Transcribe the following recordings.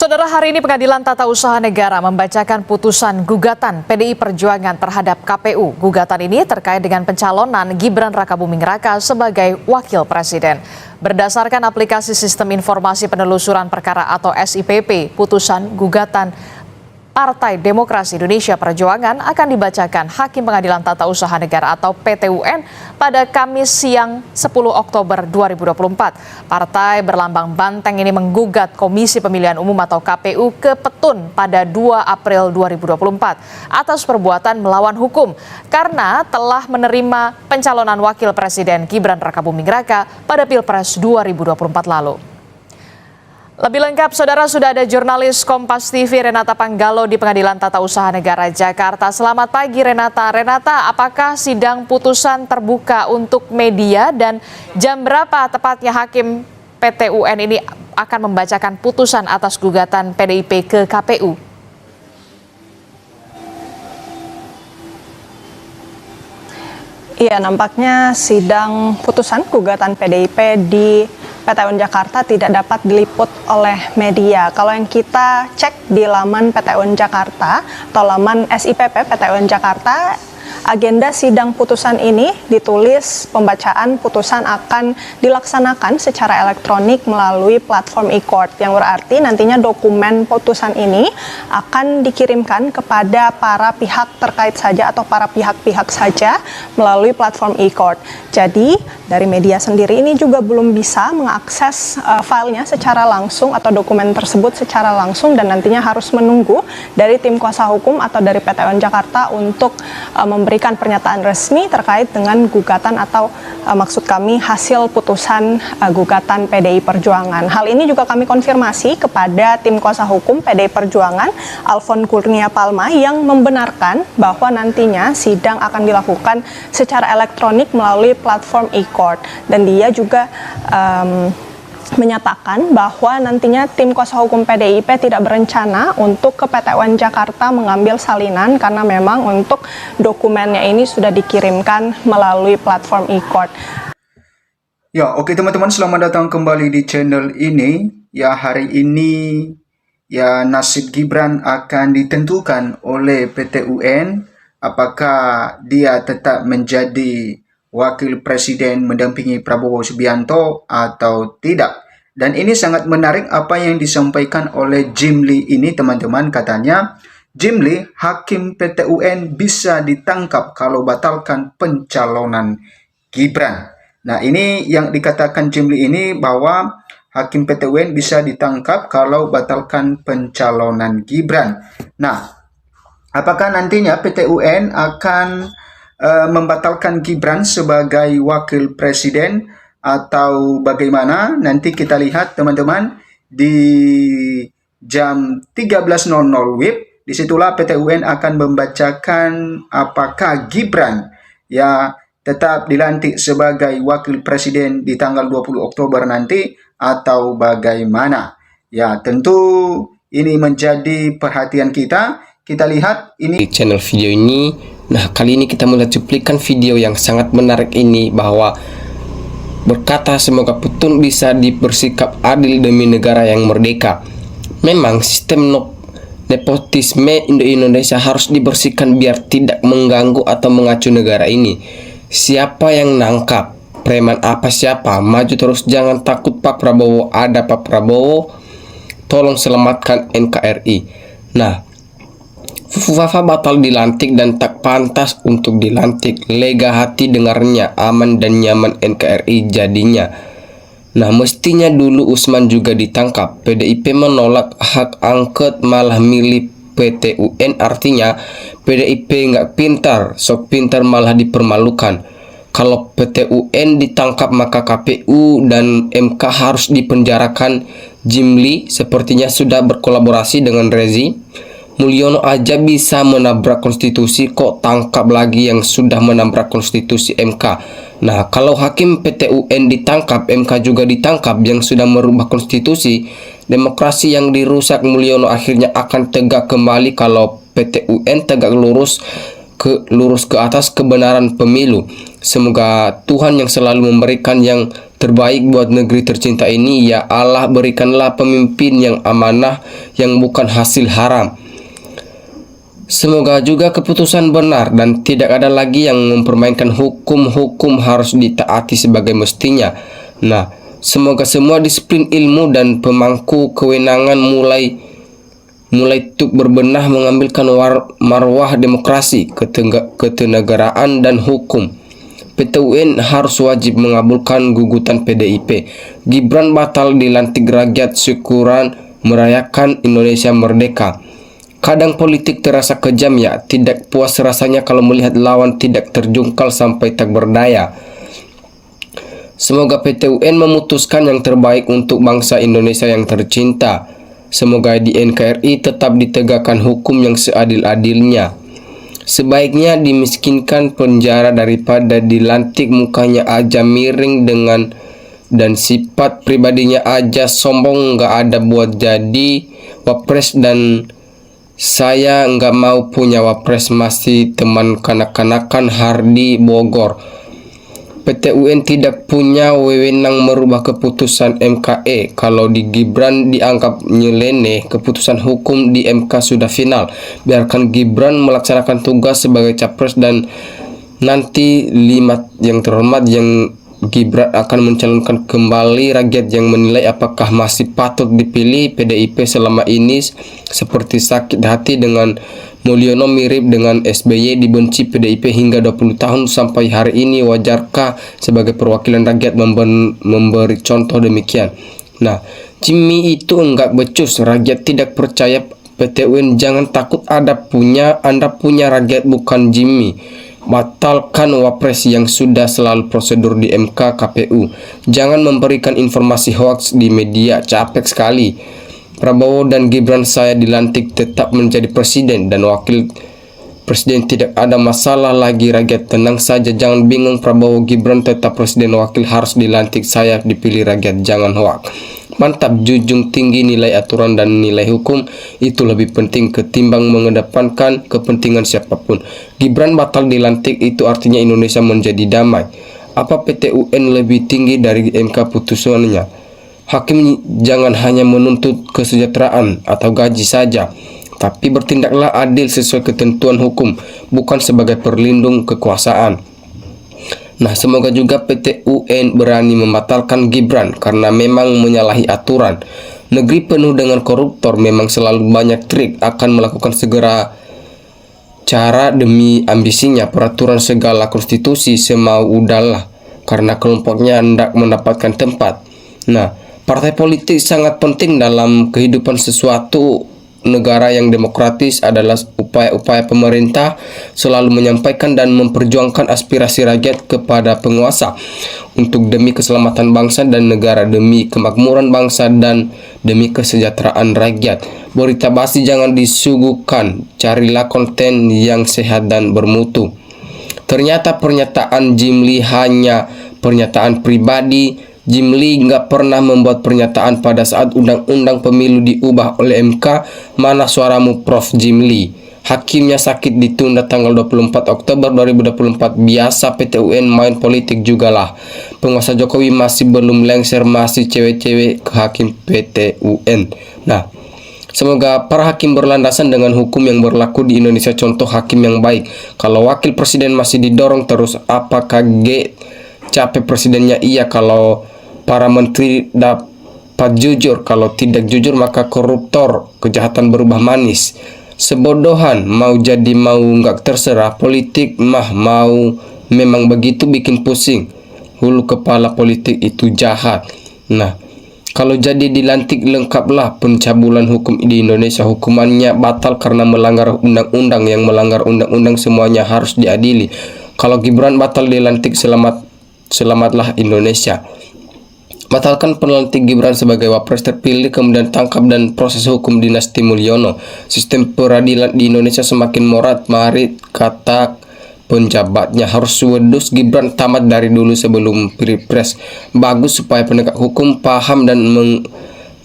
Saudara, hari ini Pengadilan Tata Usaha Negara membacakan putusan gugatan PDI Perjuangan terhadap KPU. Gugatan ini terkait dengan pencalonan Gibran Rakabuming Raka sebagai Wakil Presiden. Berdasarkan aplikasi Sistem Informasi Penelusuran Perkara atau SIPP, putusan gugatan Partai Demokrasi Indonesia Perjuangan akan dibacakan Hakim Pengadilan Tata Usaha Negara atau PT-UN pada Kamis siang 10 Oktober 2024. Partai berlambang banteng ini menggugat Komisi Pemilihan Umum atau KPU ke Petun pada 2 April 2024 atas perbuatan melawan hukum karena telah menerima pencalonan Wakil Presiden Gibran Rakabuming Raka pada Pilpres 2024 lalu. Lebih lengkap, saudara, sudah ada jurnalis Kompas TV Renata Panggalo di Pengadilan Tata Usaha Negara Jakarta. Selamat pagi, Renata. Renata, apakah sidang putusan terbuka untuk media dan jam berapa tepatnya Hakim PT-UN ini akan membacakan putusan atas gugatan PDIP ke KPU? Iya, nampaknya sidang putusan gugatan PDIP di PT-UN Jakarta tidak dapat diliput oleh media. Kalau yang kita cek di laman PT-UN Jakarta atau laman SIPP PT-UN Jakarta, agenda sidang putusan ini ditulis pembacaan putusan akan dilaksanakan secara elektronik melalui platform e-court, yang berarti nantinya dokumen putusan ini akan dikirimkan kepada para pihak terkait saja atau para pihak-pihak saja melalui platform e-court. Jadi dari media sendiri ini juga belum bisa mengakses filenya secara langsung atau dokumen tersebut secara langsung, dan nantinya harus menunggu dari tim kuasa hukum atau dari PT-UN Jakarta untuk memberikan pernyataan resmi terkait dengan gugatan atau maksud kami hasil putusan gugatan PDI Perjuangan. Hal ini juga kami konfirmasi kepada tim kuasa hukum PDI Perjuangan, Alfon Kurnia Palma, yang membenarkan bahwa nantinya sidang akan dilakukan secara elektronik melalui platform e-court, dan dia juga menyatakan bahwa nantinya tim kuasa hukum PDIP tidak berencana untuk ke PT-UN Jakarta mengambil salinan karena memang untuk dokumennya ini sudah dikirimkan melalui platform e-court. Ya, oke teman-teman, selamat datang kembali di channel ini. Ya, hari ini ya nasib Gibran akan ditentukan oleh PT-UN, apakah dia tetap menjadi Wakil Presiden mendampingi Prabowo Subianto atau tidak. Dan ini sangat menarik apa yang disampaikan oleh Jim Lee ini, teman-teman. Katanya Jim Lee, Hakim PT-UN bisa ditangkap kalau batalkan pencalonan Gibran. Nah, ini yang dikatakan Jim Lee ini, bahwa Hakim PT-UN bisa ditangkap kalau batalkan pencalonan Gibran. Nah, apakah nantinya PT-UN akan membatalkan Gibran sebagai Wakil Presiden atau bagaimana? Nanti kita lihat, teman-teman, di jam 13.00 WIB. Disitulah PT-UN akan membacakan apakah Gibran ya tetap dilantik sebagai Wakil Presiden di tanggal 20 Oktober nanti atau bagaimana. Ya, tentu ini menjadi perhatian kita. Kita lihat ini di channel video ini. Nah, kali ini kita melihat cuplikan video yang sangat menarik ini, bahwa berkata semoga Petun bisa bersikap adil demi negara yang merdeka. Memang sistem nepotisme Indonesia harus dibersihkan biar tidak mengganggu atau mengacu negara ini. Siapa yang nangkap preman apa siapa, maju terus, jangan takut Pak Prabowo, ada Pak Prabowo, tolong selamatkan NKRI. Nah, Fafa batal dilantik dan tak pantas untuk dilantik. Lega hati dengarnya, aman dan nyaman NKRI jadinya. Nah, mestinya dulu Usman juga ditangkap. PDIP menolak hak angket malah milih PT-UN, artinya PDIP nggak pintar, sok pintar malah dipermalukan. Kalau PT-UN ditangkap maka KPU dan MK harus dipenjarakan. Jim Lee sepertinya sudah berkolaborasi dengan Rezi Mulyono aja bisa menabrak konstitusi, kok tangkap lagi yang sudah menabrak konstitusi MK. Nah, kalau Hakim PT-UN ditangkap, MK juga ditangkap yang sudah merubah konstitusi, demokrasi yang dirusak Mulyono akhirnya akan tegak kembali kalau PT-UN tegak lurus ke atas kebenaran pemilu. Semoga Tuhan yang selalu memberikan yang terbaik buat negeri tercinta ini. Ya Allah, berikanlah pemimpin yang amanah, yang bukan hasil haram. Semoga juga keputusan benar dan tidak ada lagi yang mempermainkan hukum. Hukum harus ditaati sebagai mestinya. Nah, semoga semua disiplin ilmu dan pemangku kewenangan mulai tuk berbenah mengambilkan marwah demokrasi, ketenegaraan dan hukum. PT UN harus wajib mengabulkan gugatan PDIP. Gibran batal dilantik rakyat syukuran merayakan Indonesia merdeka. Kadang politik terasa kejam ya, tidak puas rasanya kalau melihat lawan tidak terjungkal sampai tak berdaya. Semoga PT UN memutuskan yang terbaik untuk bangsa Indonesia yang tercinta. Semoga di NKRI tetap ditegakkan hukum yang seadil-adilnya. Sebaiknya dimiskinkan penjara daripada dilantik mukanya aja miring dan sifat pribadinya aja sombong, nggak ada buat jadi wapres. Dan saya nggak mau punya wapres, masih teman kanak-kanakan Hardi Bogor. PT UN tidak punya wewenang merubah keputusan MKE. Kalau di Gibran dianggap nyeleneh, keputusan hukum di MK sudah final. Biarkan Gibran melaksanakan tugas sebagai capres dan nanti limat yang terhormat yang Gibran akan mencalonkan kembali rakyat yang menilai apakah masih patut dipilih. PDIP selama ini seperti sakit hati dengan Mulyono, mirip dengan SBY, dibenci PDIP hingga 20 tahun sampai hari ini. Wajarkah sebagai perwakilan rakyat memberi contoh demikian? Nah, Jimmy itu enggak becus, rakyat tidak percaya PT UN. Jangan takut, Anda punya rakyat, bukan Jimmy. Batalkan wapres yang sudah selalu prosedur di MK KPU. Jangan memberikan informasi hoax di media, capek sekali. Prabowo dan Gibran saya dilantik tetap menjadi presiden dan wakil presiden, tidak ada masalah lagi. Rakyat tenang saja, jangan bingung. Prabowo Gibran tetap presiden wakil harus dilantik, saya dipilih rakyat, jangan hoax. Mantap, junjung tinggi nilai aturan dan nilai hukum, itu lebih penting ketimbang mengedepankan kepentingan siapapun. Gibran batal dilantik, itu artinya Indonesia menjadi damai. Apa PT UN lebih tinggi dari MK putusannya? Hakim jangan hanya menuntut kesejahteraan atau gaji saja, tapi bertindaklah adil sesuai ketentuan hukum, bukan sebagai perlindung kekuasaan. Nah, semoga juga PT UN berani membatalkan Gibran karena memang menyalahi aturan. Negeri penuh dengan koruptor, memang selalu banyak trik, akan melakukan segera cara demi ambisinya. Peraturan segala konstitusi semau udahlah karena kelompoknya hendak mendapatkan tempat. Nah, partai politik sangat penting dalam kehidupan sesuatu negara yang demokratis. Adalah upaya-upaya pemerintah selalu menyampaikan dan memperjuangkan aspirasi rakyat kepada penguasa untuk demi keselamatan bangsa dan negara, demi kemakmuran bangsa dan demi kesejahteraan rakyat. Berita basi jangan disuguhkan, carilah konten yang sehat dan bermutu. Ternyata pernyataan Jimli hanya pernyataan pribadi. Jimli nggak pernah membuat pernyataan pada saat undang-undang pemilu diubah oleh MK. Mana suaramu, Prof. Jimli? Hakimnya sakit, ditunda tanggal 24 Oktober 2024. Biasa PT UN main politik jugalah. Penguasa Jokowi masih belum lengser, masih cewek-cewek ke hakim PT UN. Nah, semoga para hakim berlandasan dengan hukum yang berlaku di Indonesia, contoh hakim yang baik. Kalau wakil presiden masih didorong terus, apakah capek presidennya? Iya, kalau para menteri dapat jujur, kalau tidak jujur maka koruptor, kejahatan berubah manis. Sebodohan, mau jadi mau nggak terserah. Politik mah mau memang begitu, bikin pusing. Hulu kepala politik itu jahat. Nah, kalau jadi dilantik lengkaplah pencabulan hukum di Indonesia. Hukumannya batal karena melanggar undang-undang. Yang melanggar undang-undang semuanya harus diadili. Kalau Gibran batal dilantik, selamatlah Indonesia. Batalkan pelantik Gibran sebagai wapres terpilih, kemudian tangkap dan proses hukum dinasti Mulyono. Sistem peradilan di Indonesia semakin morat marit, kata penjabatnya. Harus wedus Gibran tamat dari dulu sebelum pilpres. Bagus supaya penegak hukum paham dan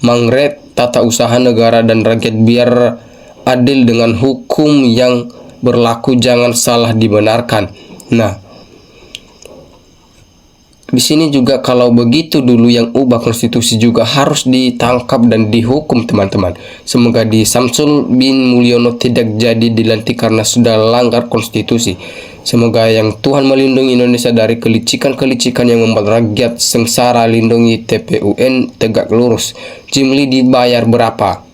mengret tata usaha negara dan rakyat biar adil dengan hukum yang berlaku, jangan salah dibenarkan. Nah, Di sini juga kalau begitu dulu yang ubah konstitusi juga harus ditangkap dan dihukum teman-teman. Semoga di Samsul bin Mulyono tidak jadi dilantik karena sudah langgar konstitusi. Semoga yang Tuhan melindungi Indonesia dari kelicikan-kelicikan yang membuat rakyat sengsara. Lindungi TPUN tegak lurus. Jimli dibayar berapa?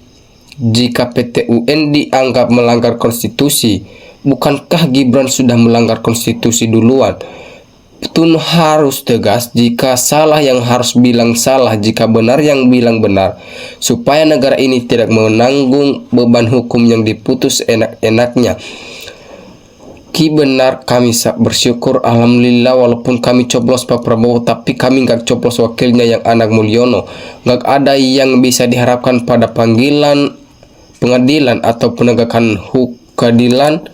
Jika PTUN dianggap melanggar konstitusi, bukankah Gibran sudah melanggar konstitusi duluan? Petun harus tegas, jika salah yang harus bilang salah, jika benar yang bilang benar, supaya negara ini tidak menanggung beban hukum yang diputus enak-enaknya. Ki benar, kami bersyukur, alhamdulillah, walaupun kami coblos Pak Prabowo, tapi kami nggak coblos wakilnya yang anak Mulyono. Nggak ada yang bisa diharapkan pada panggilan pengadilan atau penegakan keadilan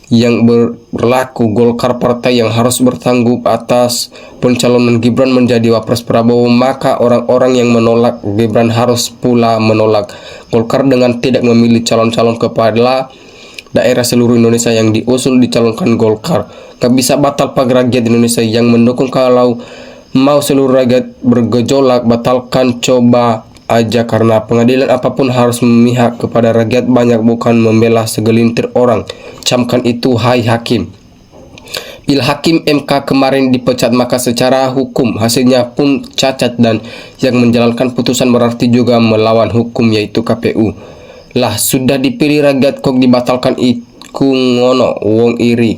yang berlaku. Golkar partai yang harus bertanggung atas pencalonan Gibran menjadi wapres Prabowo, maka orang-orang yang menolak Gibran harus pula menolak Golkar dengan tidak memilih calon-calon kepala daerah seluruh Indonesia yang diusul dicalonkan Golkar. Gak bisa batal pagar rakyat Indonesia yang mendukung. Kalau mau seluruh rakyat bergejolak, batalkan coba aja, karena pengadilan apapun harus memihak kepada rakyat banyak, bukan membela segelintir orang. Camkan itu, hai hakim. Bila hakim MK kemarin dipecat, maka secara hukum hasilnya pun cacat, dan yang menjalankan putusan berarti juga melawan hukum, yaitu KPU. Lah sudah dipilih rakyat kok dibatalkan, iku ngono wong iri.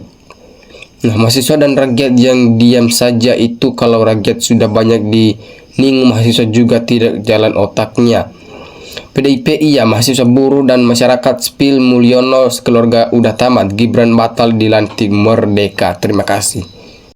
Nah, mahasiswa dan rakyat yang diam saja itu kalau rakyat sudah banyak diningu, mahasiswa juga tidak jalan otaknya. PDIP iya, mahasiswa buruh dan masyarakat sipil Mulyono sekeluarga udah tamat. Gibran batal dilantik merdeka. Terima kasih.